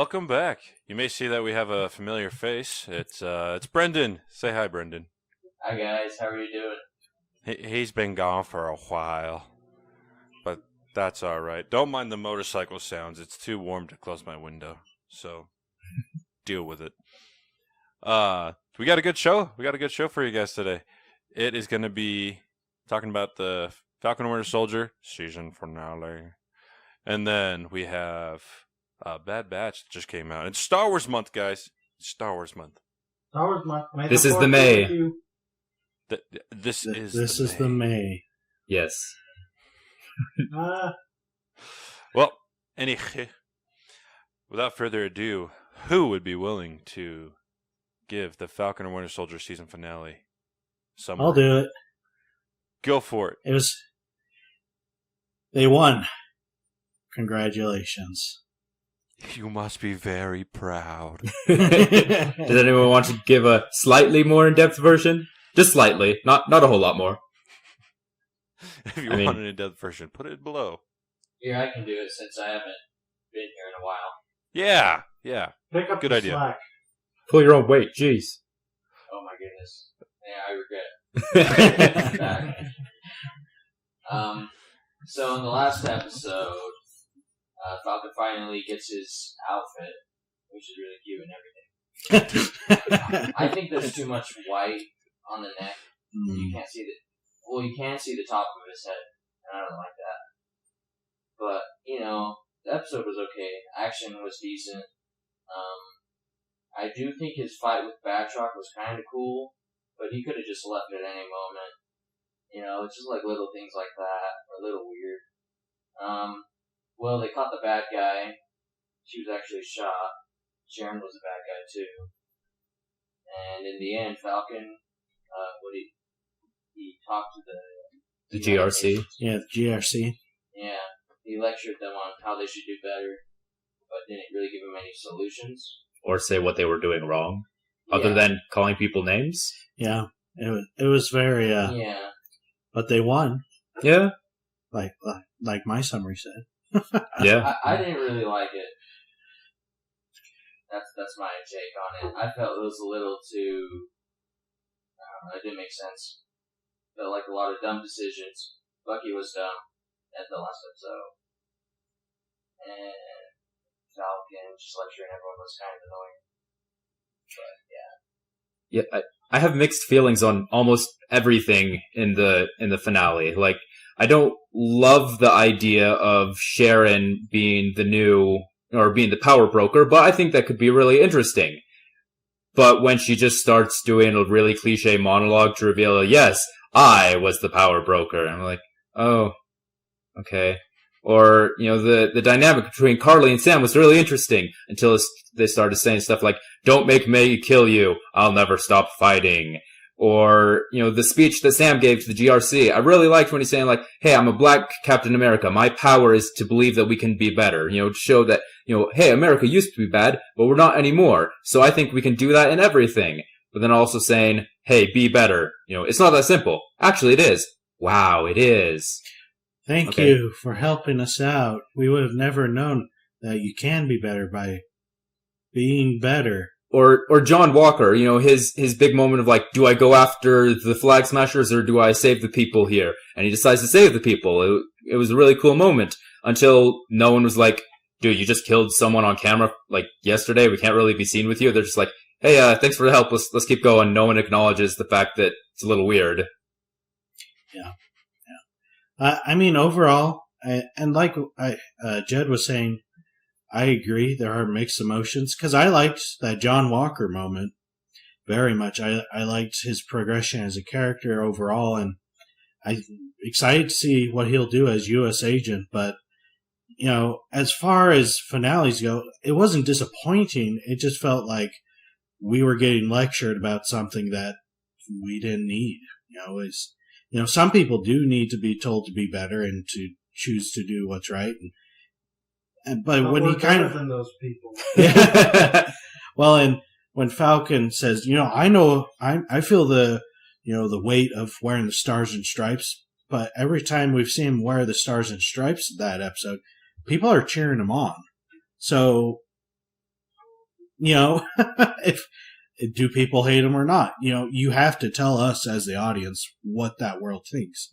welcome back. You may see that we have a familiar face. It's Brendan. Say hi, Brendan. Hi guys, how are you doing? He's been gone for a while, but that's all right. Don't mind the motorcycle sounds. It's too warm to close my window, so deal with it. We got a good show. We got a good show for you guys today. It is going to be talking about the Falcon and Winter Soldier season finale, and then we have Bad Batch that just came out. It's Star Wars month, guys. It's Star Wars month. Star Wars month. This is the May. This is the May. Yes. Well, without further ado, who would be willing to give the Falcon and Winter Soldier season finale summary? I'll do it. Go for it. They won. Congratulations. You must be very proud. Does anyone want to give a slightly more in-depth version? Just slightly, not a whole lot more. If you want an in-depth version, put it below. Here, I can do it since I haven't been here in a while. Yeah. Pick up Good the idea. slack. Pull your own weight, jeez. Oh my goodness. Yeah, I regret it. So in the last episode, Falcon finally gets his outfit, which is really cute and everything. I think there's too much white on the neck. You can't see you can see the top of his head, and I don't like that. But, the episode was okay. Action was decent. I do think his fight with Batroc was kind of cool, but he could have just left at any moment. It's just like little things like that, a little weird. Well, they caught the bad guy. She was actually shot. Sharon was the bad guy too. And in the end, Falcon, he talked to The GRC. Yeah, the GRC. Yeah, he lectured them on how they should do better, but didn't really give them any solutions. Or say what they were doing wrong, other than calling people names. Yeah, it was very. Yeah. But they won. Yeah. Like my summary said. Yeah. I didn't really like it. That's my take on it. I felt it was a little too. It didn't make sense. Felt like a lot of dumb decisions. Bucky was dumb at the last episode, and Falcon just lecturing everyone was kind of annoying. But Yeah, I have mixed feelings on almost everything in the finale. Like, I don't love the idea of Sharon being being the power broker, but I think that could be really interesting. But when she just starts doing a really cliche monologue to reveal, yes, I was the power broker, I'm like, oh, okay. Or, the dynamic between Carly and Sam was really interesting until they started saying stuff like, don't make me kill you, I'll never stop fighting. Or, the speech that Sam gave to the GRC. I really liked when he's saying, like, hey, I'm a black Captain America. My power is to believe that we can be better. To show that, hey, America used to be bad, but we're not anymore. So I think we can do that in everything. But then also saying, hey, be better. It's not that simple. Actually, it is. Wow, it is. Thank you for helping us out. We would have never known that you can be better by being better. Or John Walker, his big moment of like, do I go after the Flag Smashers or do I save the people here? And he decides to save the people. It was a really cool moment until no one was like, dude, you just killed someone on camera like yesterday. We can't really be seen with you. They're just like, hey, thanks for the help. Let's keep going. No one acknowledges the fact that it's a little weird. Yeah. Overall, and like Jed was saying, I agree. There are mixed emotions because I liked that John Walker moment very much. I liked his progression as a character overall, and I'm excited to see what he'll do as U.S. agent. But as far as finales go, it wasn't disappointing. It just felt like we were getting lectured about something that we didn't need. Some people do need to be told to be better and to choose to do what's right. But when he kind of than those people. Yeah. Well, and when Falcon says, I feel the weight of wearing the stars and stripes, but every time we've seen him wear the stars and stripes that episode, people are cheering him on. So if do people hate him or not? You have to tell us as the audience what that world thinks.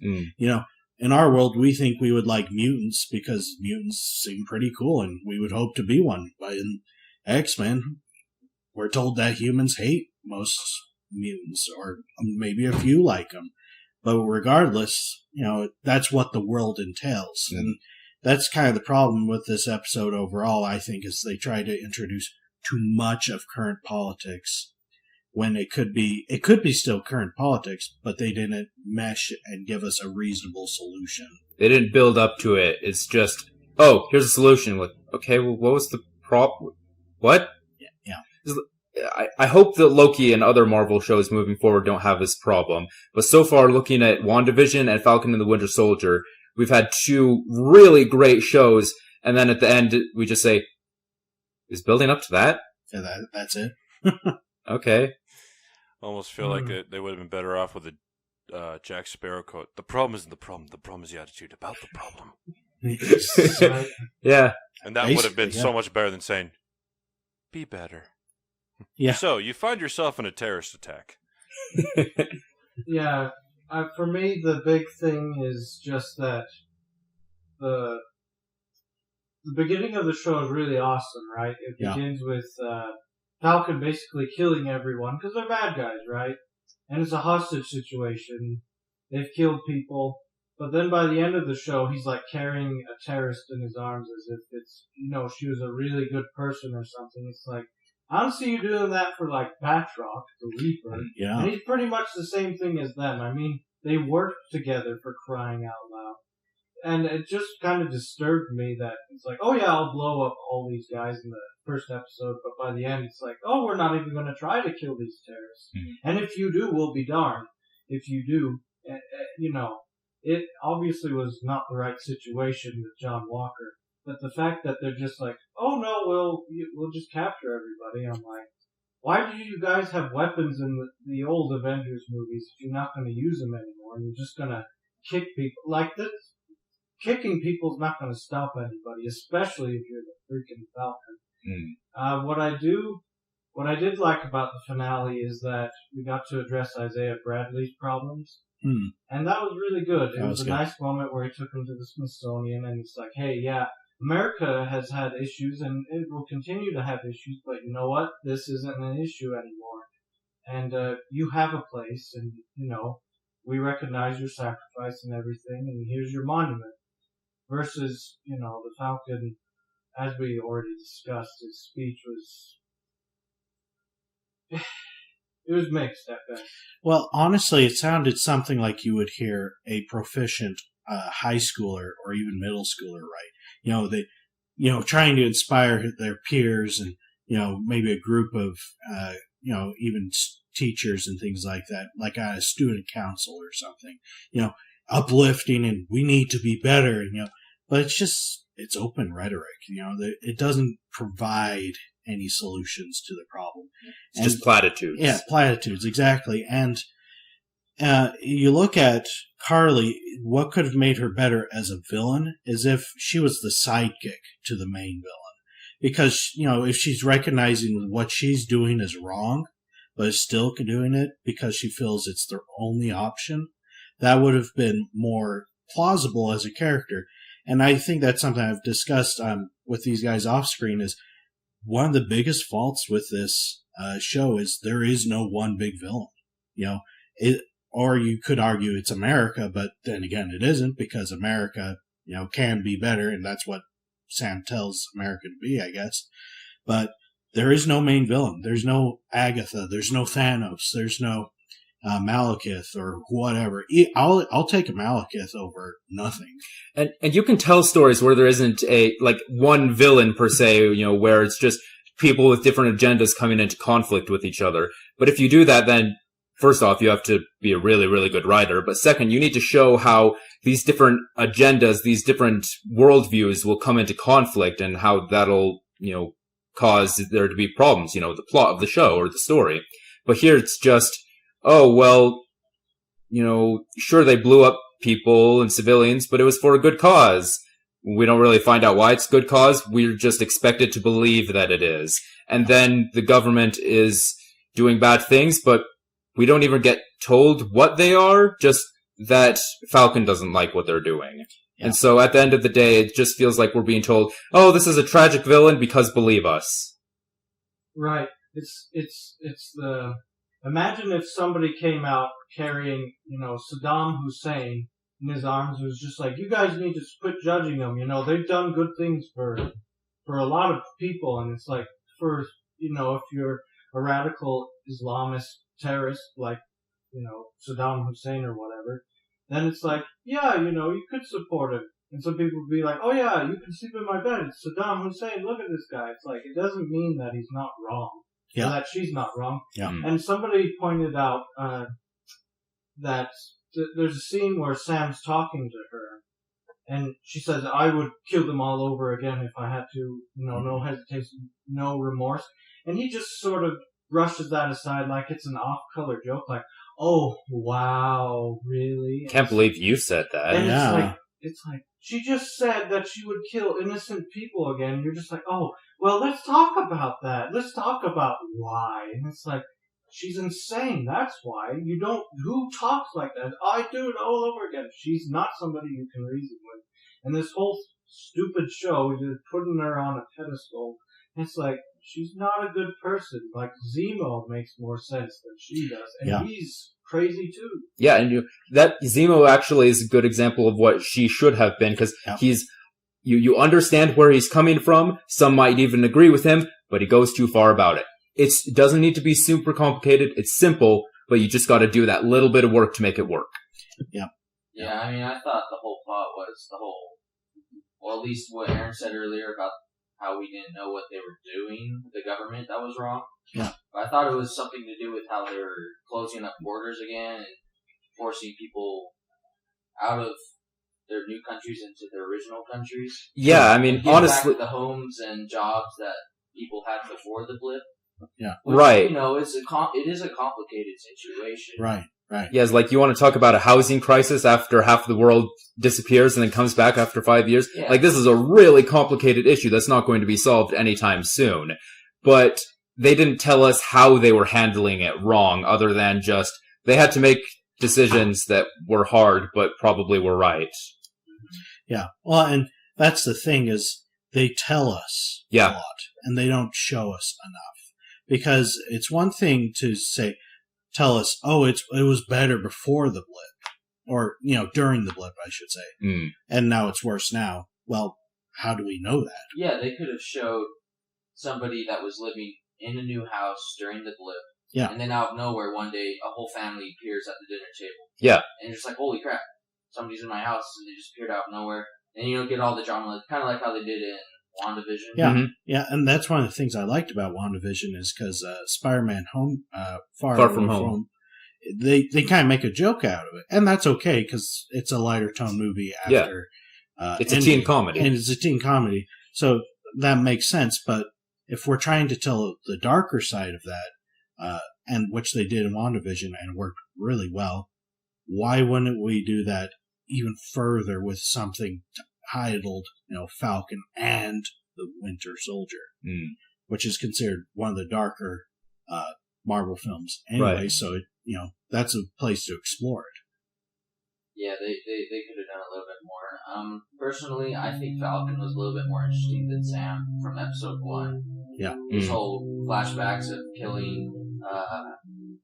In our world, we think we would like mutants because mutants seem pretty cool, and we would hope to be one. But in X-Men, we're told that humans hate most mutants, or maybe a few like them. But regardless, that's what the world entails. And that's kind of the problem with this episode overall, I think, is they try to introduce too much of current politics when it could be still current politics, but they didn't mesh and give us a reasonable solution. They didn't build up to it. It's just, oh, here's a solution. Like, okay, well, what was the problem? What? Yeah. I hope that Loki and other Marvel shows moving forward don't have this problem. But so far, looking at WandaVision and Falcon and the Winter Soldier, we've had two really great shows, and then at the end, we just say, is building up to that? Yeah, that's it. Okay. Almost feel like they would have been better off with a Jack Sparrow quote. The problem isn't the problem. The problem is the attitude about the problem. Yeah. And that would have been so much better than saying, be better. Yeah. So, you find yourself in a terrorist attack. Yeah. For me, the big thing is just that the beginning of the show is really awesome, right? It begins with Falcon basically killing everyone because they're bad guys, right? And it's a hostage situation. They've killed people. But then by the end of the show, he's like carrying a terrorist in his arms as if it's, she was a really good person or something. It's like, I don't see you doing that for like Batroc, the Reaper. Yeah. And he's pretty much the same thing as them. I mean, they worked together for crying out loud. And it just kind of disturbed me that it's like, oh yeah, I'll blow up all these guys in the first episode, but by the end it's like, oh, we're not even going to try to kill these terrorists. Mm-hmm. And if you do, we'll be darned. If you do, it obviously was not the right situation with John Walker. But the fact that they're just like, oh no, we'll just capture everybody. I'm like, why do you guys have weapons in the old Avengers movies if you're not going to use them anymore? And you're just going to kick people like this. Kicking people's not going to stop anybody, especially if you're the freaking Falcon. What I did like about the finale is that we got to address Isaiah Bradley's problems. And that was really good. It was a nice moment where he took him to the Smithsonian and it's like, hey, yeah, America has had issues and it will continue to have issues, but you know what? This isn't an issue anymore. And you have a place and, we recognize your sacrifice and everything and here's your monument. Versus, the Falcon, as we already discussed, his speech was mixed at best. Well, honestly, it sounded something like you would hear a proficient high schooler or even middle schooler write. Trying to inspire their peers and, maybe a group of, even teachers and things like that, like a student council or something, uplifting and we need to be better, but it's open rhetoric, it doesn't provide any solutions to the problem. It's just platitudes. Yeah, platitudes, exactly. And you look at Carly, what could have made her better as a villain is if she was the sidekick to the main villain. Because, if she's recognizing what she's doing is wrong, but is still doing it because she feels it's their only option, that would have been more plausible as a character. And I think that's something I've discussed with these guys off screen is one of the biggest faults with this show is there is no one big villain. Or you could argue it's America, but then again, it isn't because America, can be better. And that's what Sam tells America to be, I guess. But there is no main villain. There's no Agatha. There's no Thanos. There's no Malekith or whatever. I'll take a Malekith over nothing. And you can tell stories where there isn't one villain per se, where it's just people with different agendas coming into conflict with each other. But if you do that, then first off, you have to be a really, really good writer. But second, you need to show how these different agendas, these different worldviews will come into conflict and how that'll, cause there to be problems, the plot of the show or the story. But here it's just, oh, well, sure, they blew up people and civilians, but it was for a good cause. We don't really find out why it's good cause. We're just expected to believe that it is. And then the government is doing bad things, but we don't even get told what they are, just that Falcon doesn't like what they're doing. Yeah. And so at the end of the day, it just feels like we're being told, oh, this is a tragic villain because believe us. Right. It's the imagine if somebody came out carrying, Saddam Hussein in his arms. It was just like, you guys need to quit judging them. They've done good things for a lot of people, and it's like if you're a radical Islamist terrorist like Saddam Hussein or whatever, then it's like, yeah, you could support him. And some people would be like, oh yeah, you can sleep in my bed. It's Saddam Hussein. Look at this guy. It's like, it doesn't mean that he's not wrong. Yeah. Or that she's not wrong. Yeah. And somebody pointed out that there's a scene where Sam's talking to her, and she says, I would kill them all over again if I had to, no hesitation, no remorse. And he just sort of brushes that aside like it's an off-color joke, like, oh, wow, really? Can't believe you said that. And Yeah. it's like, she just said that she would kill innocent people again. You're just like, oh, well, let's talk about that. Let's talk about why. And it's like, she's insane. That's why. Who talks like that? I do it all over again. She's not somebody you can reason with. And this whole stupid show, just putting her on a pedestal, it's like, she's not a good person. Like, Zemo makes more sense than she does. And he's crazy too. Yeah, and that Zemo actually is a good example of what she should have been, because he's you understand where he's coming from. Some might even agree with him, but he goes too far about it. It doesn't need to be super complicated. It's simple, but you just got to do that little bit of work to make it work. Yeah, I mean, I thought the whole plot was well, at least what Aaron said earlier about how we didn't know what they were doing, the government, that was wrong. Yeah. But I thought it was something to do with how they were closing up borders again and forcing people out of their new countries into their original countries. Yeah, I mean, honestly, back the homes and jobs that people had before the blip. Yeah. Which, right. It is a complicated situation. Right. Right. Yeah, it's like you want to talk about a housing crisis after half the world disappears and then comes back after 5 years. Yeah. Like, this is a really complicated issue that's not going to be solved anytime soon. But they didn't tell us how they were handling it wrong, other than just they had to make decisions that were hard, but probably were right. Yeah. Well, and that's the thing is they tell us a lot, and they don't show us enough. Because it's one thing to tell us, oh, it was better before the blip, or during the blip, I should say, and now it's worse now. Well, how do we know that? Yeah, they could have showed somebody that was living in a new house during the blip, and then out of nowhere one day a whole family appears at the dinner table. Yeah, and you're just like, holy crap, somebody's in my house, and they just appeared out of nowhere, and you don't get all the drama, kind of like how they did in WandaVision. Yeah, yeah, and that's one of the things I liked about WandaVision is because Spider-Man Far From Home, they kind of make a joke out of it, and that's okay because it's a lighter tone movie after. It's a teen comedy, and it's a teen comedy, so that makes sense. But if we're trying to tell the darker side of that, and which they did in WandaVision and worked really well, why wouldn't we do that even further with something titled, Falcon and the Winter Soldier, which is considered one of the darker Marvel films anyway. Right. So that's a place to explore it. Yeah, they could have done a little bit more. Personally, I think Falcon was a little bit more interesting than Sam from episode 1. Yeah. His whole flashbacks of killing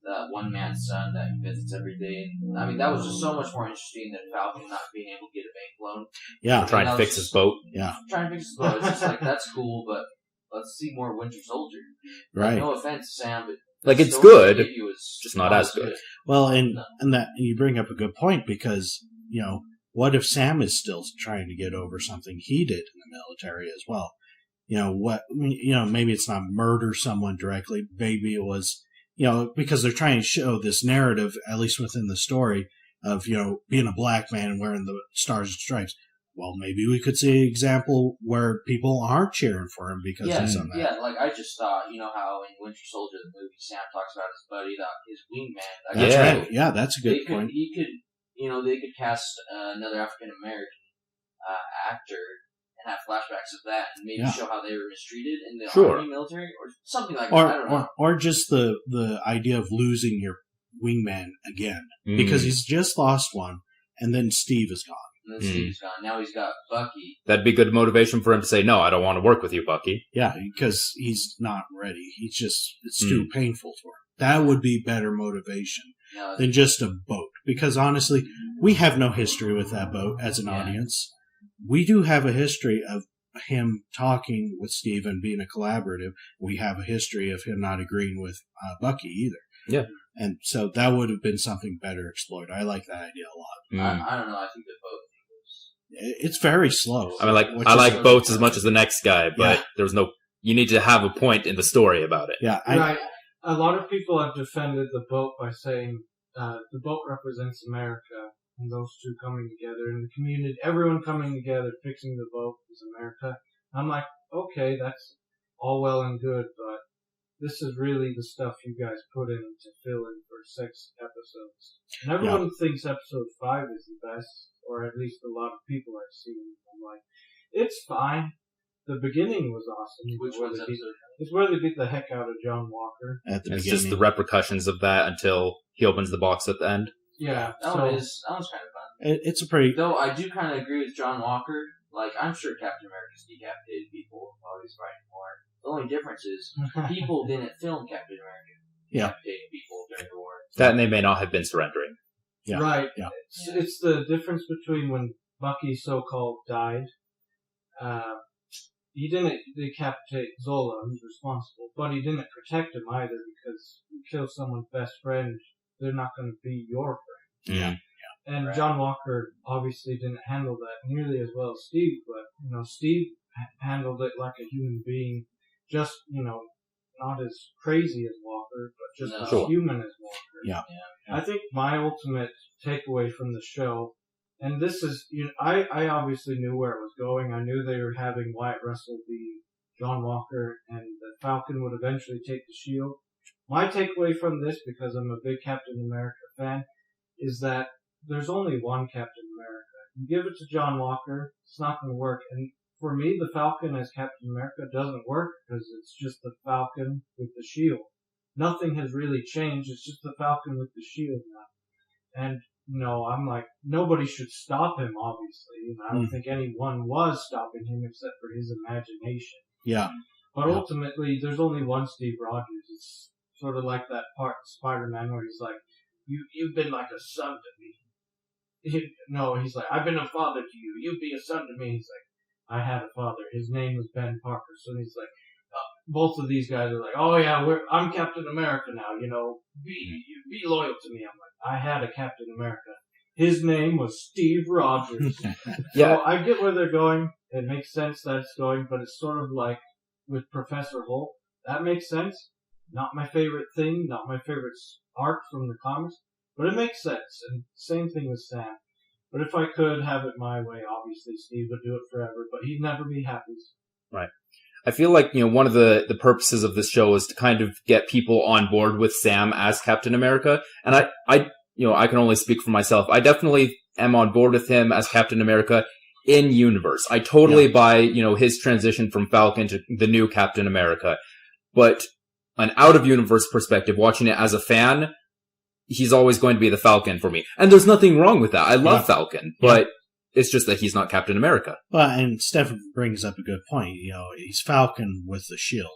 that one man's son that he visits every day. I mean, that was just so much more interesting than Falcon not being able to get a bank loan. Yeah. Trying to fix his boat. Yeah. Trying to fix his boat. It's just like, that's cool, but let's see more Winter Soldier. Right. No offense, Sam, but like, it's good, just not as good. Well, and that you bring up a good point because, what if Sam is still trying to get over something he did in the military as well? Maybe it's not murder someone directly. Maybe it was, because they're trying to show this narrative, at least within the story, of, being a black man and wearing the stars and stripes. Well, maybe we could see an example where people aren't cheering for him because he's on that. Yeah, like I just thought, how in Winter Soldier, the movie, Sam talks about his buddy, his wingman. That's right. Yeah, that's a good point. He could, they could cast another African American actor and have flashbacks of that, and maybe show how they were mistreated in the army, military, or something like that. I don't know. Or just the idea of losing your wingman again, because he's just lost one, and then Steve is gone. And then Steve's gone. Now he's got Bucky. That'd be good motivation for him to say, no, I don't want to work with you, Bucky. Yeah, because he's not ready. It's too painful for him. That would be better motivation than just a boat. Because honestly, we have no history with that boat as an audience. We do have a history of him talking with Steve and being a collaborative. We have a history of him not agreeing with Bucky either. Yeah. And so that would have been something better explored. I like that idea a lot. I don't know. I think the boat thing It's very slow. I mean, I like boats as much as the next guy, but there's no... You need to have a point in the story about it. Yeah. Right. A lot of people have defended the boat by saying the boat represents America, and those two coming together in the community, everyone coming together, fixing the boat is America. I'm like, okay, that's all well and good, but this is really the stuff you guys put in to fill in for 6 episodes. And everyone thinks episode 5 is the best, or at least a lot of people I've seen. I'm like, it's fine. The beginning was awesome. Which one's episode? It's where they beat the heck out of John Walker. At the It's beginning. just the repercussions of that until he opens the box at the end. Yeah, that was kind of fun. It's a pretty... Though I do kind of agree with John Walker. Like, I'm sure Captain America's decapitated people while he's fighting war. The only difference is people didn't film Captain America decapitating people during the war. That and they may not have been surrendering. Yeah. Right. Yeah. It's the difference between when Bucky so-called died. He didn't decapitate Zola, who's responsible, but he didn't protect him either, because you kill someone's best friend, they're not going to be your friend. Yeah. And John Walker obviously didn't handle that nearly as well as Steve, but, Steve handled it like a human being, just, not as crazy as Walker, but just as human as Walker. Yeah. I think my ultimate takeaway from the show, and this is, I obviously knew where it was going. I knew they were having Wyatt Russell be John Walker, and that Falcon would eventually take the shield. My takeaway from this, because I'm a big Captain America fan, is that there's only one Captain America. You give it to John Walker, it's not going to work. And for me, the Falcon as Captain America doesn't work, because it's just the Falcon with the shield. Nothing has really changed. It's just the Falcon with the shield now. And I'm like, nobody should stop him, obviously. And I don't think anyone was stopping him except for his imagination. Yeah. But ultimately, there's only one Steve Rogers. It's sort of like that part in Spider-Man where he's like, you've been like a son to me. He's like, I've been a father to you. You be a son to me. He's like, I had a father. His name was Ben Parker. So he's like, both of these guys are like, oh yeah, I'm Captain America now. Be loyal to me. I'm like, I had a Captain America. His name was Steve Rogers. So I get where they're going. It makes sense that it's going, but it's sort of like with Professor Hulk. That makes sense. Not my favorite thing, not my favorite arc from the comics, but it makes sense. And same thing with Sam. But if I could have it my way, obviously Steve would do it forever, but he'd never be happy. Right. I feel like, one of the purposes of this show is to kind of get people on board with Sam as Captain America. And I can only speak for myself. I definitely am on board with him as Captain America in universe. I totally buy, his transition from Falcon to the new Captain America. But an out of universe perspective, watching it as a fan, he's always going to be the Falcon for me. And there's nothing wrong with that. I love Falcon, but it's just that he's not Captain America. Well, and Steph brings up a good point. He's Falcon with the shield.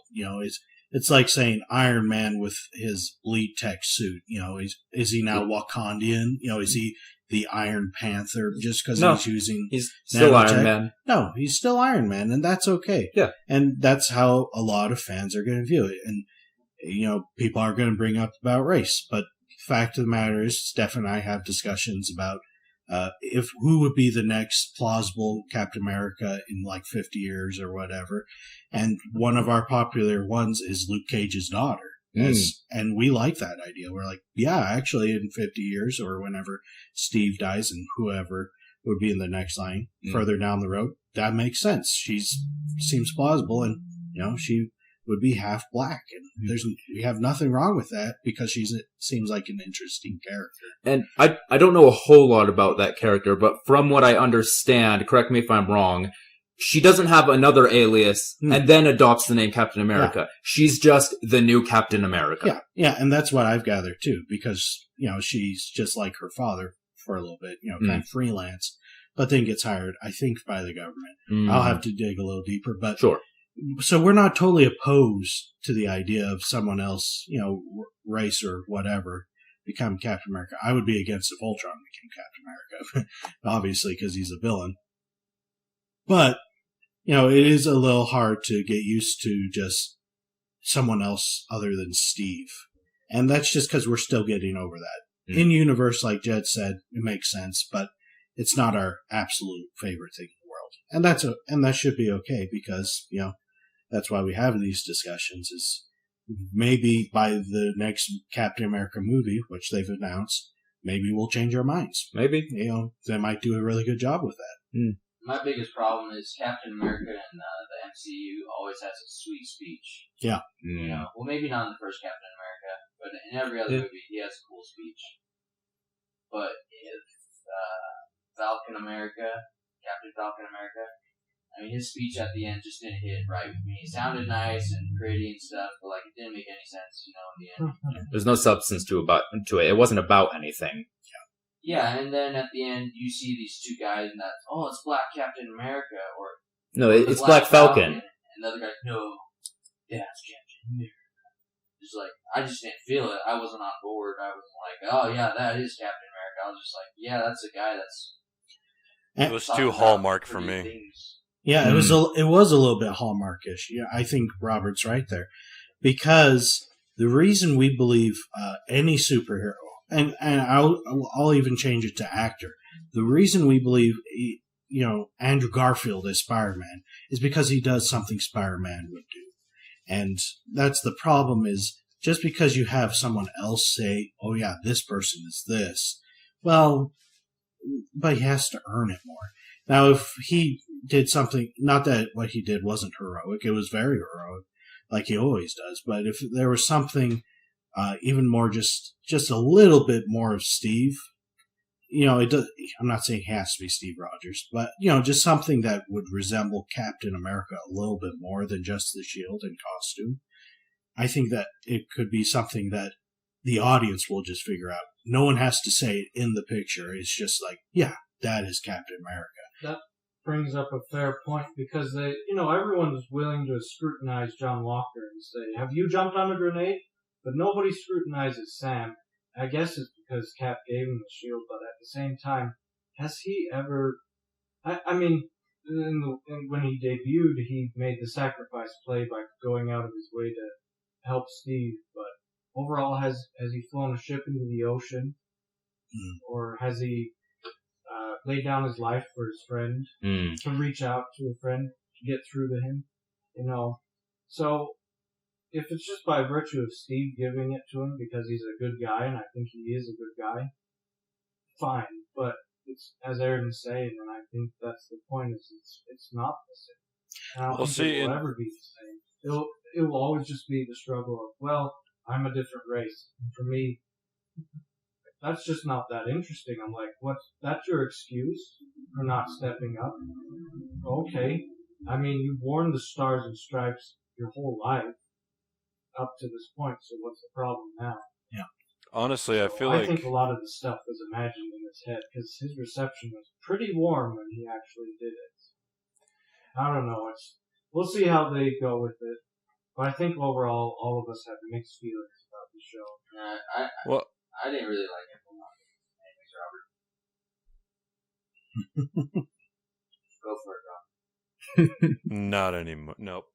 It's like saying Iron Man with his bleed tech suit. Is he now Wakandian? Is he the Iron Panther just because he's using? He's still nanotech? Iron Man. No, he's still Iron Man, and that's okay. Yeah, and that's how a lot of fans are going to view it. And people are going to bring up about race, but fact of the matter is, Steph and I have discussions about if who would be the next plausible Captain America in like 50 years or whatever. And one of our popular ones is Luke Cage's daughter. And we like that idea. We're like, yeah, actually in 50 years or whenever Steve dies and whoever would be in the next line further down the road, that makes sense. Seems plausible, and she would be half black, and we have nothing wrong with that because seems like an interesting character. And I don't know a whole lot about that character, but from what I understand, correct me if I'm wrong, she doesn't have another alias and then adopts the name Captain America. Yeah. She's just the new Captain America. Yeah, and that's what I've gathered too, because, she's just like her father for a little bit, kind of freelance, but then gets hired, I think, by the government. I'll have to dig a little deeper, but sure. So we're not totally opposed to the idea of someone else, race or whatever, become Captain America. I would be against if Ultron became Captain America, obviously, because he's a villain. But, it is a little hard to get used to just someone else other than Steve. And that's just because we're still getting over that. In universe, like Jed said, it makes sense, but it's not our absolute favorite thing in the world. And that should be okay, because, that's why we have these discussions, is maybe by the next Captain America movie, which they've announced, maybe we'll change our minds. Maybe. They might do a really good job with that. My biggest problem is Captain America in the MCU always has a sweet speech. Yeah. Well, maybe not in the first Captain America, but in every other movie, he has a cool speech. But if Captain Falcon America, his speech at the end just didn't hit right with me. It sounded nice and pretty and stuff, but it didn't make any sense, in the end. There's no substance to it. It wasn't about anything. Yeah, and then at the end, you see these two guys, and it's Black Captain America, or no, it's Black Falcon. And the other guy, no, that's Captain America. Just I just didn't feel it. I wasn't on board. I wasn't like, oh yeah, that is Captain America. I was just like, yeah, that's a guy that's. It was too Hallmark for me. Things. Yeah, it was a little bit Hallmarkish. Yeah, I think Robert's right there, because the reason we believe any superhero. And I'll even change it to actor. The reason we believe, Andrew Garfield as Spider-Man is because he does something Spider-Man would do. And that's the problem, is just because you have someone else say, oh yeah, this person is this, well, but he has to earn it more. Now, if he did something, not that what he did wasn't heroic, it was very heroic, like he always does, but if there was something even more, just a little bit more of Steve. It does. I'm not saying it has to be Steve Rogers, but just something that would resemble Captain America a little bit more than just the shield and costume. I think that it could be something that the audience will just figure out. No one has to say it in the picture. It's just like, yeah, that is Captain America. That brings up a fair point, because everyone is willing to scrutinize John Walker and say, "Have you jumped on a grenade?" But nobody scrutinizes Sam. I guess it's because Cap gave him the shield, but at the same time, has he ever... when he debuted, he made the sacrifice play by going out of his way to help Steve, but overall, has he flown a ship into the ocean? Or has he laid down his life for his friend, to reach out to a friend, to get through to him? So... if it's just by virtue of Steve giving it to him because he's a good guy, and I think he is a good guy, fine. But it's, as Aaron is saying, and I think that's the point, is it's not the same. And I don't think it will ever be the same. It will always just be the struggle of, well, I'm a different race. And for me, that's just not that interesting. I'm like, that's your excuse for not stepping up? Okay. You've worn the stars and stripes your whole life up to this point, so what's the problem now? Yeah. Honestly, I feel I think a lot of the stuff was imagined in his head, because his reception was pretty warm when he actually did it. I don't know. We'll see how they go with it. But I think overall, all of us have mixed feelings about the show. I didn't really like it a lot. Anyways, Robert. Go for it, Rob. Not anymore. Nope.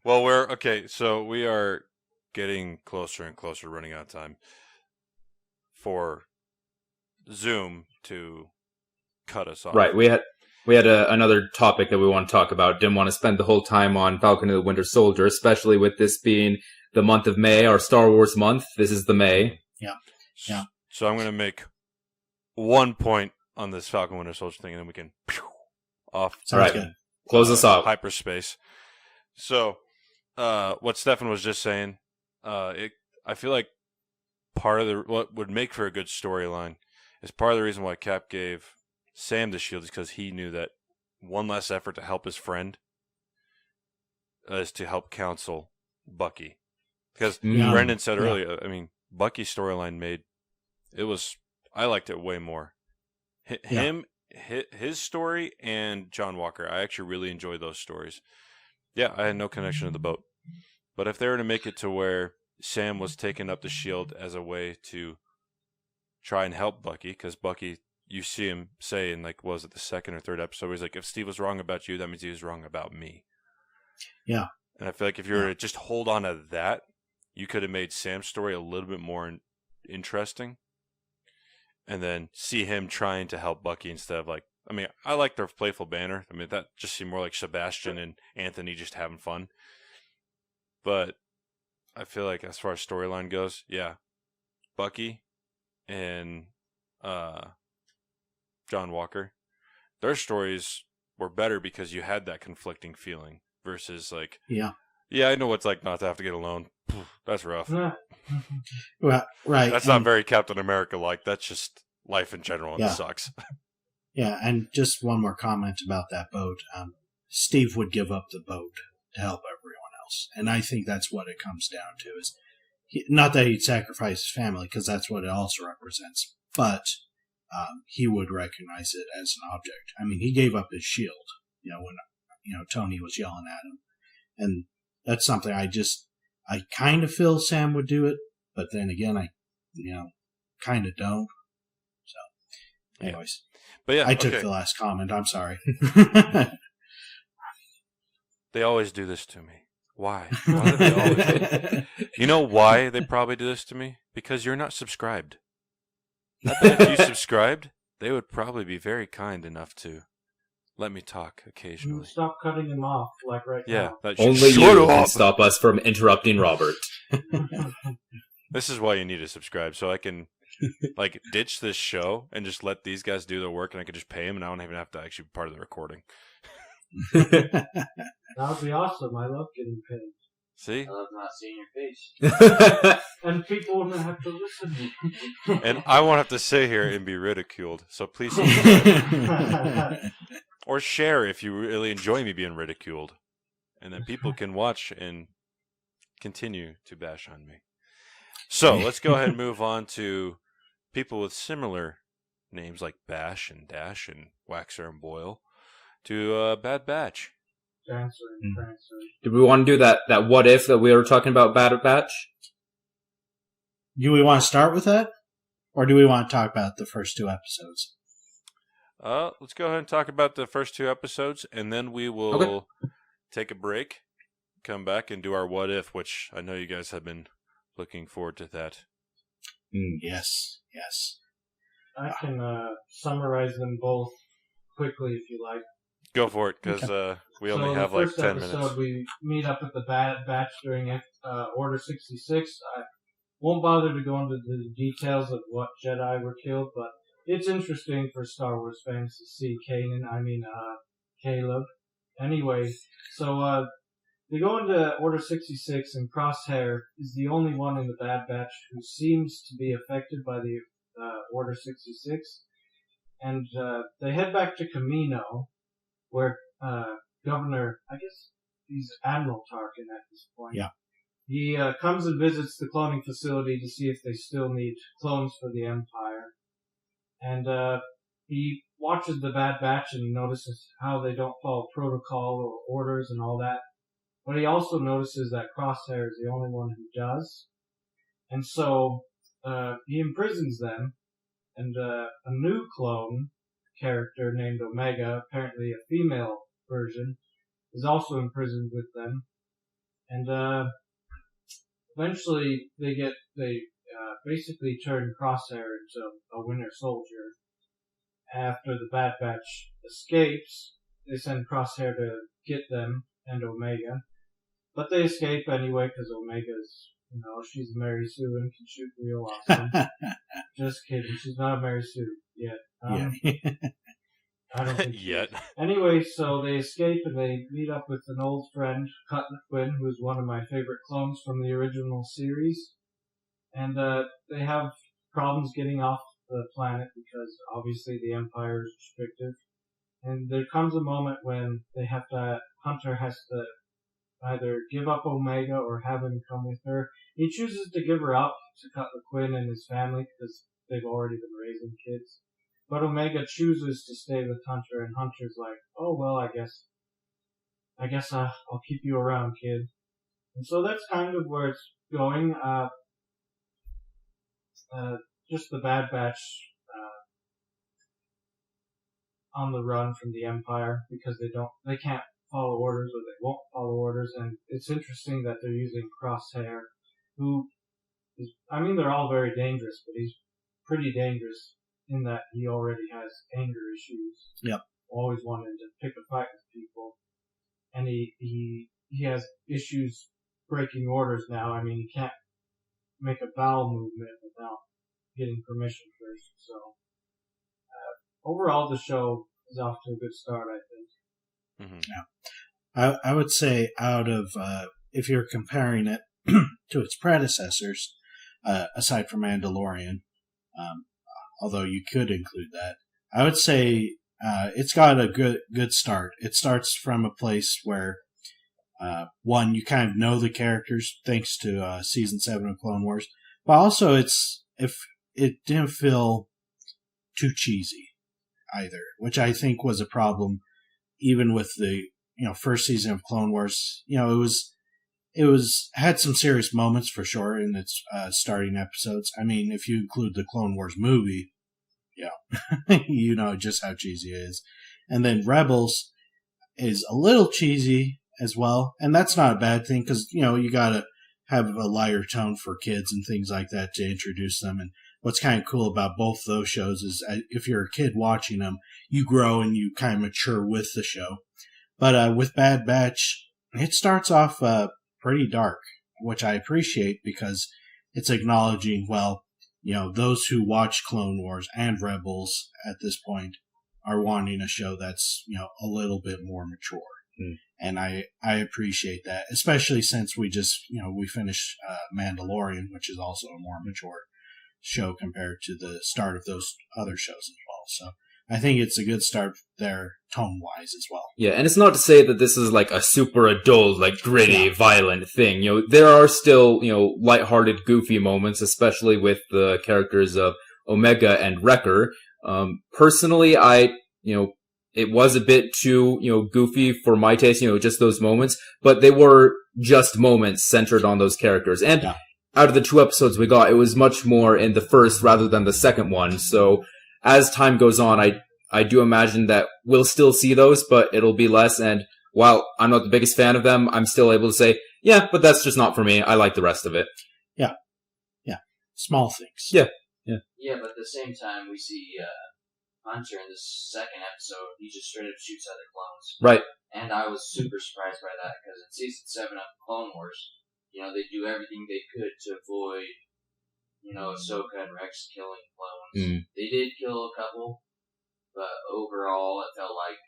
Well, we are getting closer and closer, running out of time for Zoom to cut us off. Right. We had another topic that we want to talk about. Didn't want to spend the whole time on Falcon and the Winter Soldier, especially with this being the month of May, our Star Wars month. This is the May. Yeah. So I'm going to make 1 point on this Falcon Winter Soldier thing, and then we can off. Sounds right. good. Close us off. Hyperspace. So, what Stefan was just saying, I feel like part of what would make for a good storyline is part of the reason why Cap gave Sam the shield is because he knew that one last effort to help his friend is to help counsel Bucky. Because Yeah. Brendan said Yeah. earlier, I mean, Bucky's storyline I liked it way more. His story and John Walker, I actually really enjoyed those stories. Yeah, I had no connection to the boat. But if they were to make it to where Sam was taking up the shield as a way to try and help Bucky, because Bucky, you see him say in, like, what was it, the second or third episode, he's like, if Steve was wrong about you, that means he was wrong about me. Yeah. And I feel like if you were to just hold on to that, you could have made Sam's story a little bit more interesting. And then see him trying to help Bucky instead of, like, I mean, I like their playful banner. I mean, that just seemed more like Sebastian and Anthony just having fun. But I feel like as far as storyline goes, yeah, Bucky and John Walker, their stories were better because you had that conflicting feeling versus, like, Yeah. yeah, I know what it's like not to have to get alone. That's rough. Well, right. That's not very Captain America-like. That's just life in general, and Yeah. it sucks. Yeah, and just one more comment about that boat. Steve would give up the boat to help everyone else, and I think that's what it comes down to. Is not that he'd sacrifice his family, because that's what it also represents, but he would recognize it as an object. I mean, he gave up his shield, when Tony was yelling at him, and that's something I kind of feel Sam would do it, but then again, I kind of don't. So, anyways. But yeah, I took okay. the last comment. I'm sorry. They always do this to me. Why? Why do they always do it? You know why they probably do this to me? Because you're not subscribed. I bet if you subscribed, they would probably be very kind enough to let me talk occasionally. Stop cutting him off, like right now. Only you can stop us from interrupting Robert. This is why you need to subscribe, so I can like ditch this show and just let these guys do their work, and I can just pay them, and I don't even have to actually be part of the recording. That would be awesome. I love getting paid. See? I love not seeing your face. And people wouldn't have to listen. And I won't have to sit here and be ridiculed, so please or share if you really enjoy me being ridiculed. And then people can watch and continue to bash on me. So let's go ahead and move on to people with similar names like Bash and Dash and Waxer and Boil to Bad Batch. Dancer and Prancer. Did we want to do that what if that we were talking about Bad Batch? Do we want to start with that? Or do we want to talk about the first two episodes? Let's go ahead and talk about the first two episodes, and then we will take a break, come back, and do our what if, which I know you guys have been looking forward to that. Yes. I can summarize them both quickly if you like. Go for it, because we only have like 10 minutes. So the first episode, we meet up at the Bad Batch during Order 66. I won't bother to go into the details of what Jedi were killed, but it's interesting for Star Wars fans to see Caleb. Anyway, so they go into Order 66, and Crosshair is the only one in the Bad Batch who seems to be affected by the Order 66. And they head back to Camino, where Governor, I guess he's Admiral Tarkin at this point. Yeah. He comes and visits the cloning facility to see if they still need clones for the Empire. And he watches the Bad Batch and notices how they don't follow protocol or orders and all that. But he also notices that Crosshair is the only one who does. And so he imprisons them. And a new clone character named Omega, apparently a female version, is also imprisoned with them. And eventually they basically turn Crosshair into a Winter Soldier. After the Bad Batch escapes, they send Crosshair to get them and Omega. But they escape anyway because Omega's, she's Mary Sue and can shoot real awesome. Just kidding. She's not a Mary Sue yet. I don't think Yet. Anyway, so they escape and they meet up with an old friend, Cutler Quinn, who is one of my favorite clones from the original series. And they have problems getting off the planet because obviously the Empire is restrictive. And there comes a moment when Hunter has to either give up Omega or have him come with her. He chooses to give her up to cut the Quinn and his family because they've already been raising kids. But Omega chooses to stay with Hunter, and Hunter's like, "Oh well, I guess I'll keep you around, kid." And so that's kind of where it's going. Just the Bad Batch on the run from the Empire because they can't follow orders, or they won't follow orders. And it's interesting that they're using Crosshair, who is, I mean, they're all very dangerous, but he's pretty dangerous in that he already has anger issues. Yep. Always wanted to pick a fight with people. And he has issues breaking orders now. I mean, he can't make a bowel movement without getting permission first. So, overall, the show is off to a good start, I think. Mm-hmm. Yeah. I would say out of, if you're comparing it to its predecessors, aside from Mandalorian, although you could include that, I would say it's got a good start. It starts from a place where, one, you kind of know the characters thanks to season 7 of Clone Wars, but also it didn't feel too cheesy either, which I think was a problem even with the first season of Clone Wars. It was had some serious moments for sure in its starting episodes. I mean, if you include the Clone Wars movie, you know just how cheesy it is. And then Rebels is a little cheesy as well, and that's not a bad thing because you gotta have a lighter tone for kids and things like that to introduce them. And what's kind of cool about both those shows is if you're a kid watching them, you grow and you kind of mature with the show. But with Bad Batch, it starts off pretty dark, which I appreciate because it's acknowledging, those who watch Clone Wars and Rebels at this point are wanting a show that's, a little bit more mature. Mm. And I appreciate that, especially since we just, we finished Mandalorian, which is also a more mature show compared to the start of those other shows as well. So I think it's a good start there, tone-wise as well. Yeah, and it's not to say that this is like a super adult, like gritty, violent thing. There are still, lighthearted, goofy moments, especially with the characters of Omega and Wrecker. Personally, it was a bit too, goofy for my taste, just those moments, but they were just moments centered on those characters. And out of the 2 episodes we got, it was much more in the first rather than the second one. So as time goes on, I do imagine that we'll still see those, but it'll be less. And while I'm not the biggest fan of them, I'm still able to say, yeah, but that's just not for me. I like the rest of it. Yeah. Small things. Yeah. Yeah, but at the same time, we see Hunter in the second episode, he just straight up shoots other clones. Right. And I was super surprised by that, because in Season 7 of Clone Wars, they do everything they could to avoid, Ahsoka and Rex killing clones. Mm. They did kill a couple, but overall, it felt like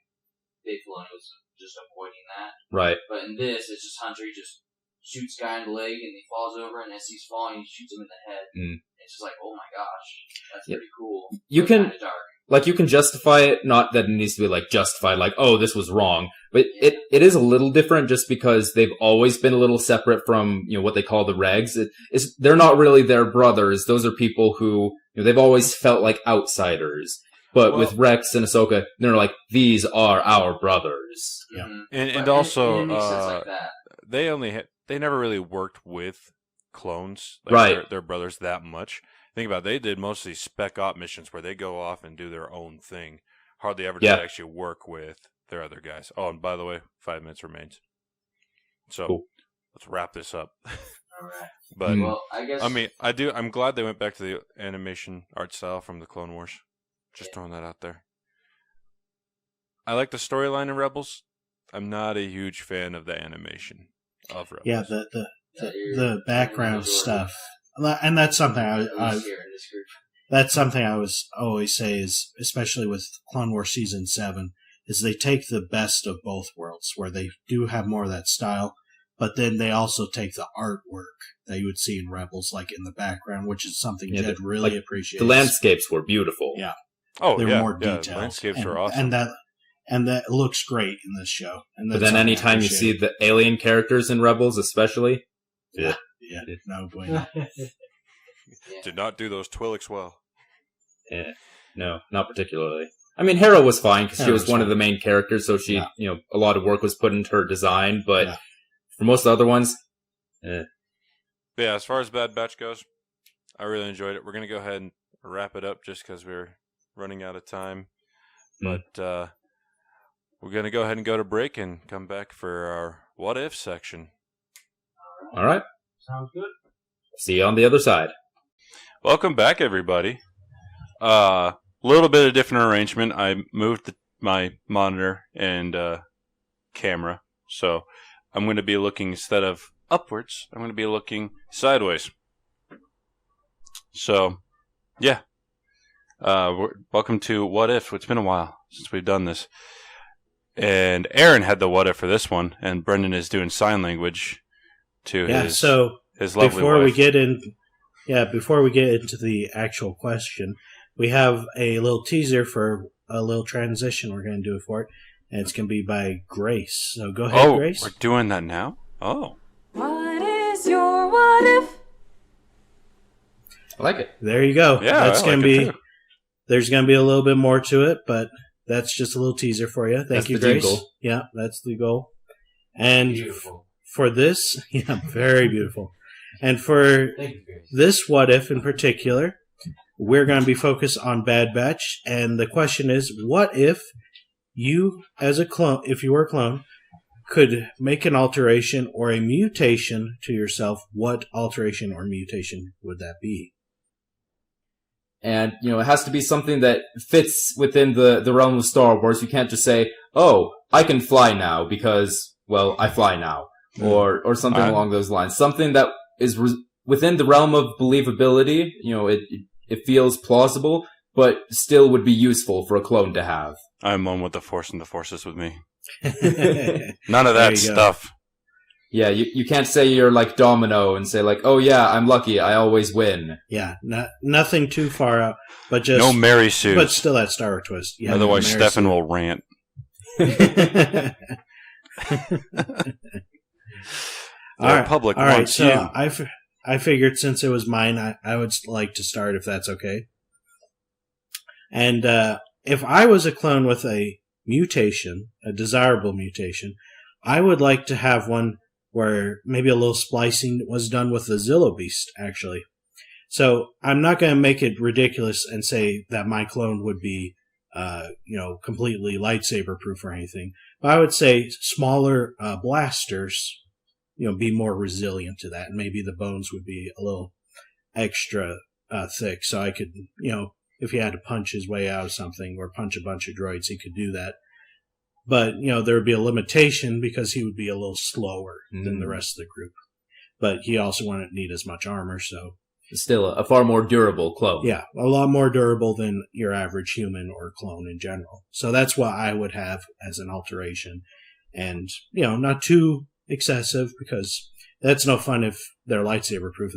Dave Filoni was just avoiding that. Right. But in this, it's just Hunter, he just shoots guy in the leg, and he falls over, and as he's falling, he shoots him in the head. Mm. It's just like, oh my gosh, that's pretty cool. You but can... kinda dark. Like, you can justify it, not that it needs to be, justified, oh, this was wrong. But it is a little different just because they've always been a little separate from, what they call the regs. They're not really their brothers. Those are people who, they've always felt like outsiders. But with Rex and Ahsoka, they're like, these are our brothers. Yeah. Mm-hmm. And also, it makes sense like that. they never really worked with clones, Right. their brothers that much. Think about it, they did mostly spec op missions where they go off and do their own thing. Hardly ever did they actually work with their other guys. Oh, and by the way, 5 minutes remains. So Cool. Let's wrap this up. All right. But Well, I guess. I'm glad they went back to the animation art style from the Clone Wars. Just throwing that out there. I like the storyline in Rebels. I'm not a huge fan of the animation of Rebels. Yeah, the background stuff. And that's something that's something I was always say is, especially with Clone Wars Season 7, is they take the best of both worlds, where they do have more of that style, but then they also take the artwork that you would see in Rebels, like in the background, which is something Jed really appreciates. The landscapes were beautiful. Yeah. Oh, They're more detailed. Landscapes are awesome. and that looks great in this show. And But that's then something I anytime you see appreciate. the alien characters in Rebels, especially, yeah, no bueno. Did not do those Twi'leks well. no, not particularly. I mean, Hera was fine because she Hera was was one of fine. the main characters, so she, a lot of work was put into her design. But Yeah. for most of the other ones, But yeah, as far as Bad Batch goes, I really enjoyed it. We're going to go ahead and wrap it up just because we're running out of time. But we're going to go ahead and go to break and come back for our What If section. all right. Sounds good. See you on the other side. Welcome back, everybody. Little bit of different arrangement. I moved my monitor and camera, so I'm going to be looking, instead of upwards, I'm going to be looking sideways. So, yeah. Welcome to What If. It's been a while since we've done this. And Aaron had the What If for this one, and Brendan is doing sign language to his lovely before wife. before we get into the actual question, we have a little teaser for a little transition we're going to do for it, and it's going to be by Grace. So go ahead, Grace. We're doing that now? Oh. What is your what if? I like it. There you go. Yeah, That's I going like to it be. too. There's going to be a little bit more to it, but that's just a little teaser for you. Thank That's you, the Grace. jingle. Yeah, that's the goal. And Beautiful. for this, yeah, very beautiful. And for Thank you, Grace. this What If in particular, we're going to be focused on Bad Batch. And the question is, what if you, as a clone, if you were a clone, could make an alteration or a mutation to yourself? What alteration or mutation would that be? And, it has to be something that fits within the realm of Star Wars. You can't just say, oh, I can fly now because, well, I fly now. Or something along those lines. Something that is within the realm of believability. It feels plausible, but still would be useful for a clone to have. I'm one with the Force, and the Force is with me. There None of that you go. stuff. Yeah, you can't say you're like Domino and say like, oh yeah, I'm lucky, I always win. Yeah, nothing too far out, but just No Mary Sue. but still that Star Wars twist. Yeah, Otherwise, Mary Stefan Sue. will rant. All right, public all right. wants So you. I figured since it was mine, I would like to start if that's okay. And if I was a clone with a mutation, a desirable mutation, I would like to have one where maybe a little splicing was done with the Zillo Beast, actually. So I'm not going to make it ridiculous and say that my clone would be, completely lightsaber proof or anything. But I would say smaller blasters, be more resilient to that. And maybe the bones would be a little extra thick. So I could, if he had to punch his way out of something or punch a bunch of droids, he could do that. But, there would be a limitation because he would be a little slower than the rest of the group. But he also wouldn't need as much armor, so... Still a far more durable clone. Yeah, a lot more durable than your average human or clone in general. So that's what I would have as an alteration. And, not too excessive because that's no fun if they're lightsaber proof.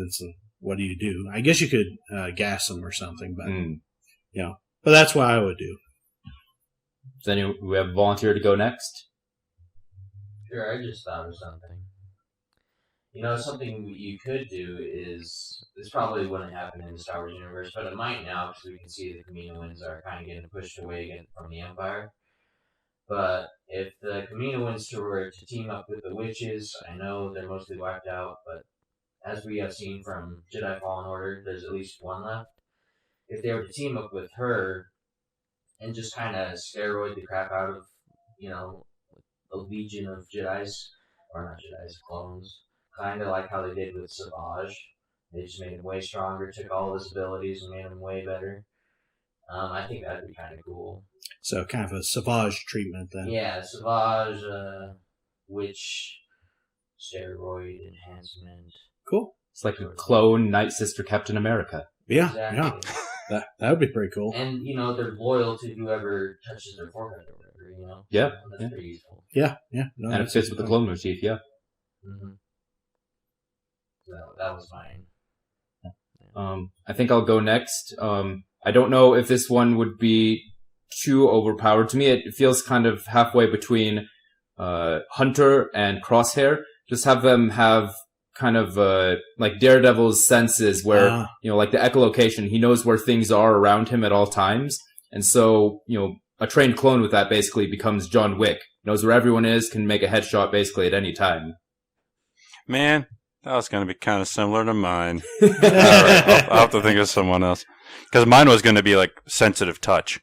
What do you do? I guess you could gas them or something, but, but that's what I would do. Does anyone we have a volunteer to go next? Sure, I just thought of something. Something you could do is, this probably wouldn't happen in the Star Wars universe, but it might now, because we can see the Kaminoans are kind of getting pushed away again from the Empire. But if the Kaminoans were to team up with the witches, I know they're mostly wiped out, but as we have seen from Jedi Fallen Order, there's at least one left. If they were to team up with her and just kind of steroid the crap out of, a legion of Jedis, or not Jedis, clones, kind of like how they did with Savage. They just made him way stronger, took all his abilities and made him way better. I think that'd be kind of cool. So kind of a Savage treatment then. Yeah, Savage, witch, steroid enhancement. Cool. It's like a clone Night Sister Captain America. Yeah, Exactly. yeah. That would be pretty cool. And, they're loyal to whoever touches their forehead or whatever, Yeah, That's yeah. pretty useful. Yeah. No, And it that's fits with the fun. clone motif, yeah. Mm-hmm. So that was mine. I think I'll go next. I don't know if this one would be too overpowered. To me, it feels kind of halfway between Hunter and Crosshair. Just have them have kind of like Daredevil's senses where, like the echolocation, he knows where things are around him at all times. And so, a trained clone with that basically becomes John Wick. Knows where everyone is, can make a headshot basically at any time. Man, that was going to be kind of similar to mine. All right, I'll have to think of someone else. Because mine was going to be like sensitive touch,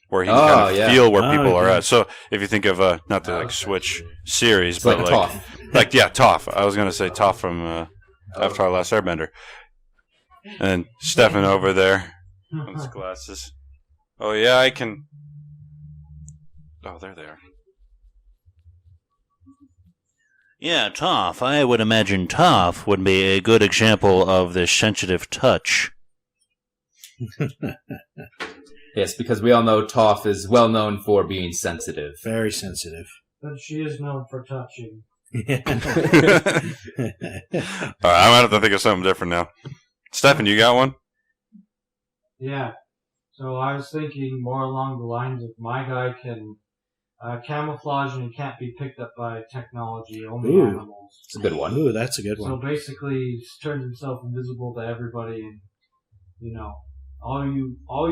where he can kind of feel where people are at. So if you think of, not to like switch series, It's but like like, Toph. Toph. I was going to say Toph from Avatar Last Airbender. And Stefan over there with his glasses. Oh, yeah, I can. Oh, there they are. Yeah, Toph. I would imagine Toph would be a good example of this sensitive touch. Yes, because we all know Toph is well known for being sensitive. Very sensitive. But she is known for touching. All right, I'm going to have to think of something different now. Stefan, you got one? Yeah. So I was thinking more along the lines of my guy can camouflage and he can't be picked up by technology, only animals. It's a good one. Ooh, that's a good So one. basically, he turns himself invisible to everybody, and all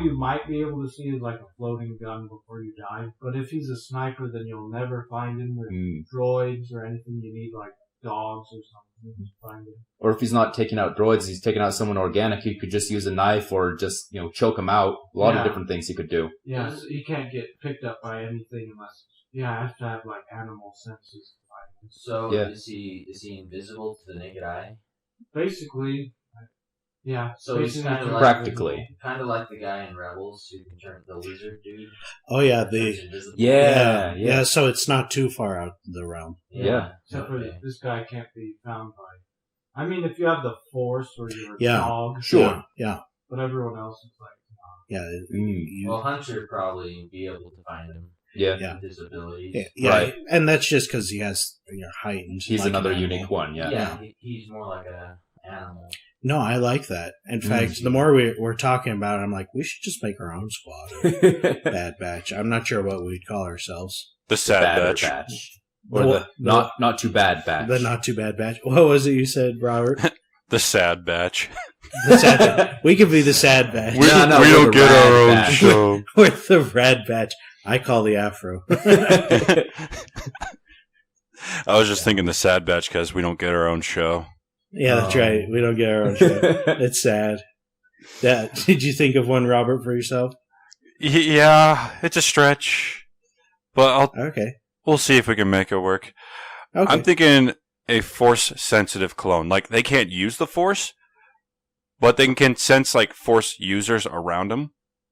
you might be able to see is like a floating gun before you die. But if he's a sniper, then you'll never find him with droids or anything you need, like dogs or something to find him. Or if he's not taking out droids, he's taking out someone organic, he could just use a knife or just, choke him out. A lot of different things he could do. Yeah, so he can't get picked up by anything unless you have to have like animal senses to find him. So Yeah. is he invisible to the naked eye? Basically, yeah. So he's basically kind of like Practically. kind of like the guy in Rebels who can turn the lizard dude. Oh, yeah, turns invisible. Yeah. so it's not too far out the realm. Yeah. Except for Okay. this guy can't be found by. I mean, if you have the Force or you're a Yeah. dog, Sure. Yeah. but everyone else is like, Yeah. Well, Hunter would probably be able to find him. Yeah. Yeah. With his abilities. Yeah, Right. and that's just because he has height and He's like another an animal. unique one, yeah. He's more like a animal. No, I like that. In fact, the more we're talking about it, I'm like, we should just make our own squad. Bad Batch. I'm not sure what we'd call ourselves. The Sad Badder Batch. Or the not too bad batch. The not too bad batch. What was it you said, Robert? The Sad Batch. The sad batch. We could be the sad batch. We, No, we we're don't the get Rad our own Batch. show. We're the rad batch. I call the afro. I was just thinking the Sad Batch because we don't get our own show. Yeah, that's right. We don't get our own show. It's sad. Yeah. Did you think of one, Robert, for yourself? Yeah, it's a stretch, but Okay. we'll see if we can make it work. Okay. I'm thinking a Force-sensitive clone. Like, they can't use the Force, but they can sense, like, Force users around them.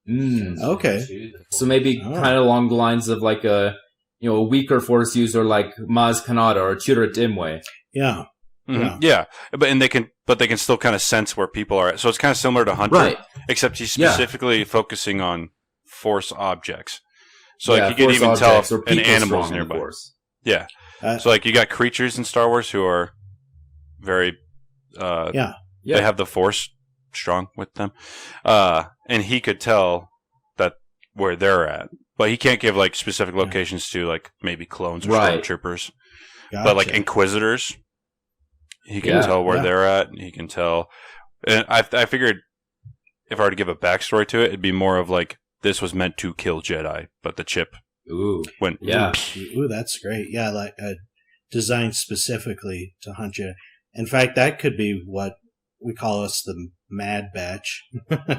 Okay. So maybe Oh. kind of along the lines of like a weaker Force user like Maz Kanata or Chirrut Imwe. Yeah. Mhm. Yeah, but they can still kind of sense where people are at. So it's kind of similar to Hunter, Right. except he's Yeah. specifically focusing on Force objects. So Yeah, like you can Force even tell objects if or an people animal's strong in the nearby. Force. Yeah. Uh, So like you got creatures in Star Wars who are very Yeah. Yeah. they have the Force strong with them. And he could tell that where they're at. But he can't give like specific locations to like maybe clones or Right. stormtroopers. Gotcha. But like Inquisitors, he can Yeah, tell where yeah. they're at. He can tell. And I figured if I were to give a backstory to it, it'd be more of like this was meant to kill Jedi, but the chip Ooh. went. Yeah. Ooh, that's great. Yeah, like designed specifically to hunt you. In fact, that could be what we call us the Mad Batch.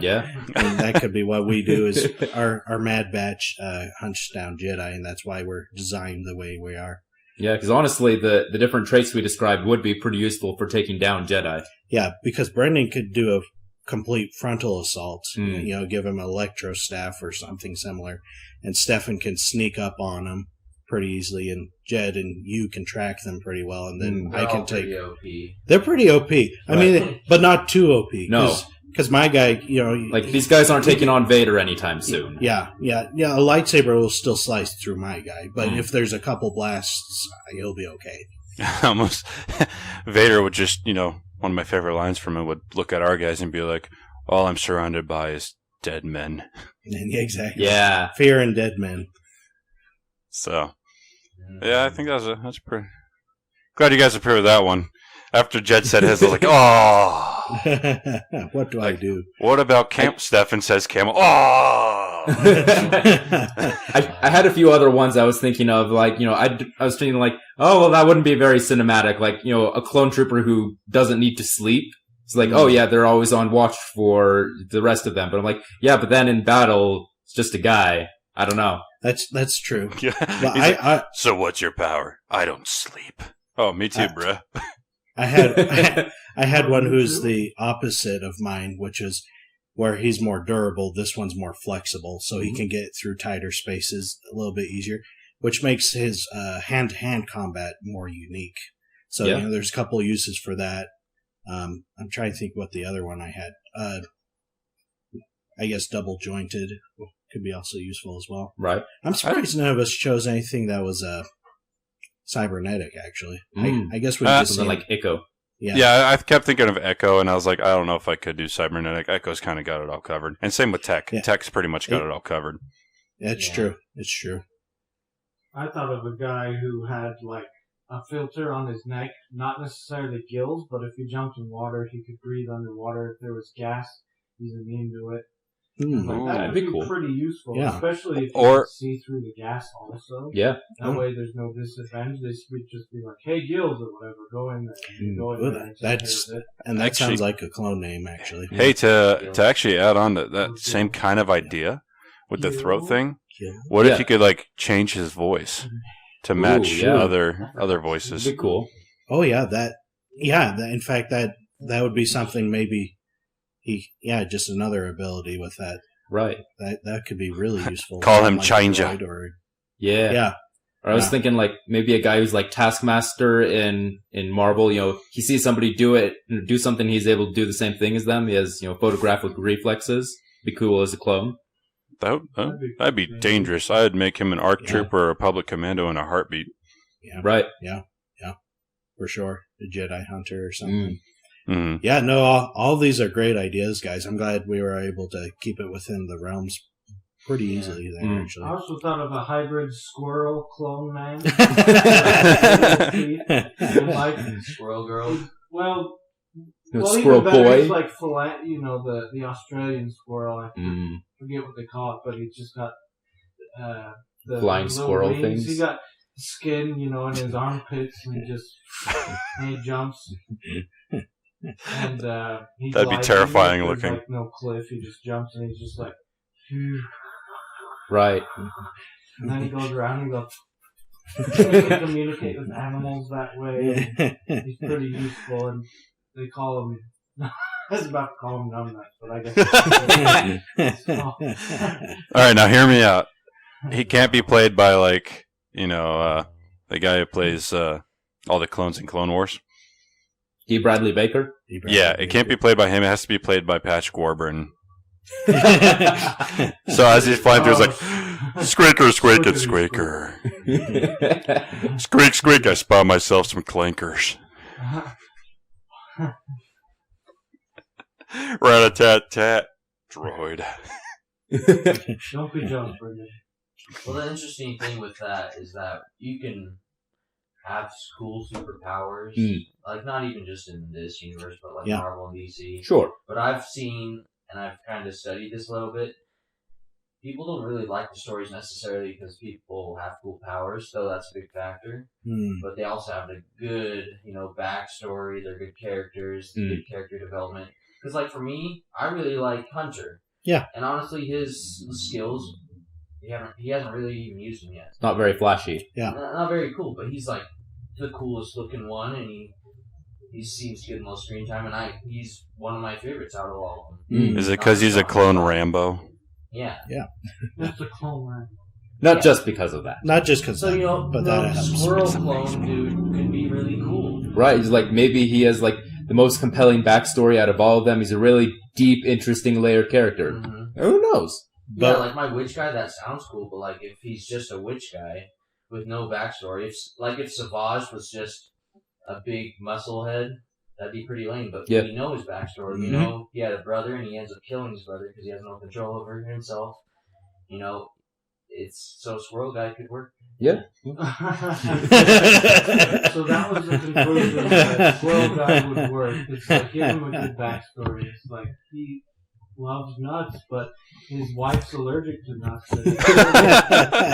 Yeah. And that could be what we do is our Mad Batch hunts down Jedi, and that's why we're designed the way we are. Yeah, because honestly, the different traits we described would be pretty useful for taking down Jedi. Yeah, because Brendan could do a complete frontal assault, Mm. give him an electro staff or something similar, and Stefan can sneak up on him pretty easily, and Jed and you can track them pretty well, and then They're I all can take. pretty OP. They're pretty OP. I mean, but not too OP. No. Because my guy, Like, these guys aren't taking on Vader anytime soon. Yeah. A lightsaber will still slice through my guy, but if there's a couple blasts, he'll be okay. Almost. Vader would just, one of my favorite lines from him would look at our guys and be like, all I'm surrounded by is dead men. Exactly. Yeah. Fear and dead men. So, yeah, I think that's pretty. Glad you guys approve of that one. After Jed said his, I was like, oh. What do I do? What about Camp? Stefan says camel. Oh. I had a few other ones I was thinking of, like, I was thinking like, oh, well, that wouldn't be very cinematic. Like, a clone trooper who doesn't need to sleep. It's like, oh yeah, they're always on watch for the rest of them. But I'm like, yeah, but then in battle, it's just a guy. I don't know. That's true. Yeah. But so what's your power? I don't sleep. Oh, me too, bruh. I had one who's the opposite of mine, which is where he's more durable. This one's more flexible, so he can get through tighter spaces a little bit easier, which makes his hand-to-hand combat more unique. So there's a couple of uses for that. I'm trying to think what the other one I had. I guess double jointed could be also useful as well. Right. I'm surprised none of us chose anything that was cybernetic. Actually, I guess we just something like Echo. Yeah, I kept thinking of Echo, and I was like, I don't know if I could do cybernetic. Echo's kind of got it all covered, and same with Tech. Yeah. Tech's pretty much got it all covered. It's true. It's true. I thought of a guy who had like a filter on his neck, not necessarily gills, but if he jumped in water, he could breathe underwater. If there was gas, he's immune to it. Like, that would be cool. Pretty useful, Yeah. especially if you Or- can see through the gas also. Yeah. That way there's no disadvantage. They would just be like, hey, gills or whatever, go in there. And go in Well, there and that's- take care of it. And that Actually- sounds like a clone name, actually. Hey, to actually add on to that same kind of idea with the throat thing, what if you could like change his voice to match yeah. other voices? It'd be cool. Oh yeah, in fact, that would be something. Maybe just another ability with that. Right. That could be really useful. Call him Like Changer. Droid or Yeah. Or I was thinking like maybe a guy who's like Taskmaster in Marvel, he sees somebody do something, he's able to do the same thing as them. He has, photographic reflexes. Be cool as a clone. That'd be dangerous. I'd make him an ARC trooper or a public commando in a heartbeat. Yeah. Right. Yeah. For sure, a Jedi Hunter or something. Mm. Yeah, no, all these are great ideas, guys. I'm glad we were able to keep it within the realms pretty easily there, I actually. also thought of a hybrid squirrel clone man. Squirrel girl. Well, Squirrel even better, boy. he's like the Australian squirrel. I forget what they call it, but he's just got the Flying little squirrel wings. things. He got skin, in his armpits, and he jumps. And he That'd be glides. terrifying There's, looking. like no cliff. He just jumps and he's just like, phew. Right. And then he goes around and goes. He can communicate with animals that way. He's pretty useful, and they call him. I was about to call him Numbnuts, but I guess. All right, now hear me out. He can't be played by like the guy who plays all the clones in Clone Wars. E. Bradley Baker. Yeah, it can't be played by him. It has to be played by Patch Warburton. So as he's flying through, it's like, squeaker, squeaker, squeaker. Squeak, squeak, I spot myself some clankers. Rat-a-tat-tat, droid. Don't be jealous, Brendan. Well, the interesting thing with that is that you can have cool superpowers, like not even just in this universe, but like Marvel and DC. Sure. But I've seen, and I've kind of studied this a little bit, people don't really like the stories necessarily because people have cool powers, so that's a big factor. But they also have a good, backstory. They're good characters, good character development. Because, like, for me, I really like Hunter. Yeah. And honestly, his skills, he hasn't really even used them yet. Not very flashy. Yeah. Not very cool, but he's, like, the coolest looking one, and he seems to get the most screen time, and he's one of my favorites out of all of them. Is it because he's a clone Rambo? Yeah. That's a clone man. Not just because of that. Not just because, So, but the that helps. squirrel clone dude could be really cool. Right. He's like, maybe he has like the most compelling backstory out of all of them. He's a really deep, interesting, layered character. Mm-hmm. Who knows? Yeah, like my witch guy, that sounds cool, but like if he's just a witch guy with no backstory, if Savage was just a big muscle head that'd be pretty lame. But Yeah. we know his backstory. We Mhm. know he had a brother, and he ends up killing his brother because he has no control over himself. You know, it's so Squirrel Guy could work. Yeah. So that was the conclusion that Squirrel Guy would work. It's like, give him a good backstory. It's like, he loves nuts, but his wife's allergic to nuts.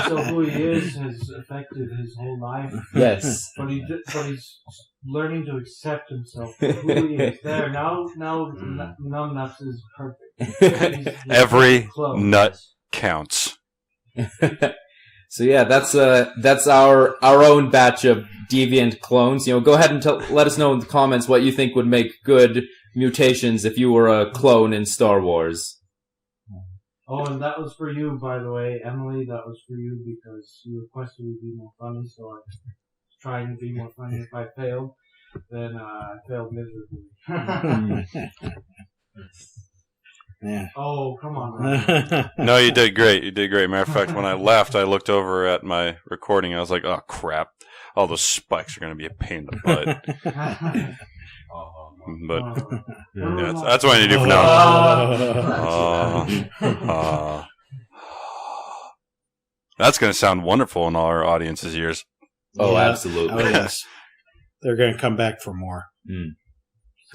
So who he is has affected his whole life. Yes. But he's learning to accept himself for who he is. There, now Numb Nuts is perfect. He's Every close. nut counts. So yeah, that's our own batch of deviant clones. You know, go ahead and let us know in the comments what you think would make good mutations if you were a clone in Star Wars. Oh, and that was for you, by the way, Emily. That was for you because you requested we be more funny, so I was trying to be more funny. If I failed, then I failed miserably. Yeah. Oh, come on, Ryan. No, you did great. You did great. Matter of fact, when I left, I looked over at my recording. I was like, oh, crap. All those spikes are going to be a pain in the butt. But yeah, that's what I need to do for now. That's going to sound wonderful in all our audience's ears. Oh, Yeah. absolutely. Oh, yes. They're going to come back for more. Mm.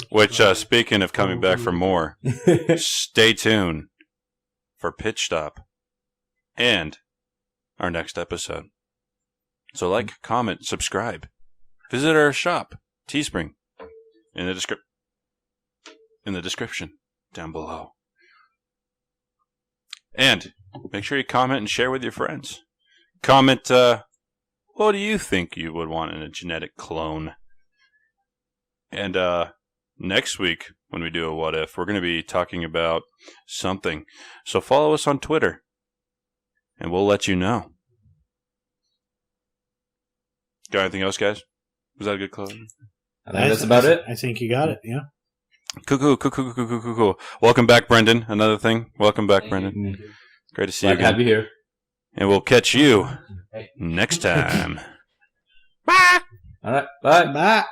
Which, speaking of coming back for more, stay tuned for Pitch Stop and our next episode. So like, comment, subscribe. Visit our shop, Teespring, in the description down below. And make sure you comment and share with your friends. Comment, what do you think you would want in a genetic clone? And next week, when we do a What If, we're going to be talking about something. So follow us on Twitter, and we'll let you know. Got anything else, guys? Was that a good close? I think that's about it. I think you got it, yeah. Cool. Welcome back, Brendan. Another thing. Welcome back, Thank Brendan. you. Thank you. Great to see you Glad to have again. you here. And we'll catch you Hey. next time. All right. Bye. Bye.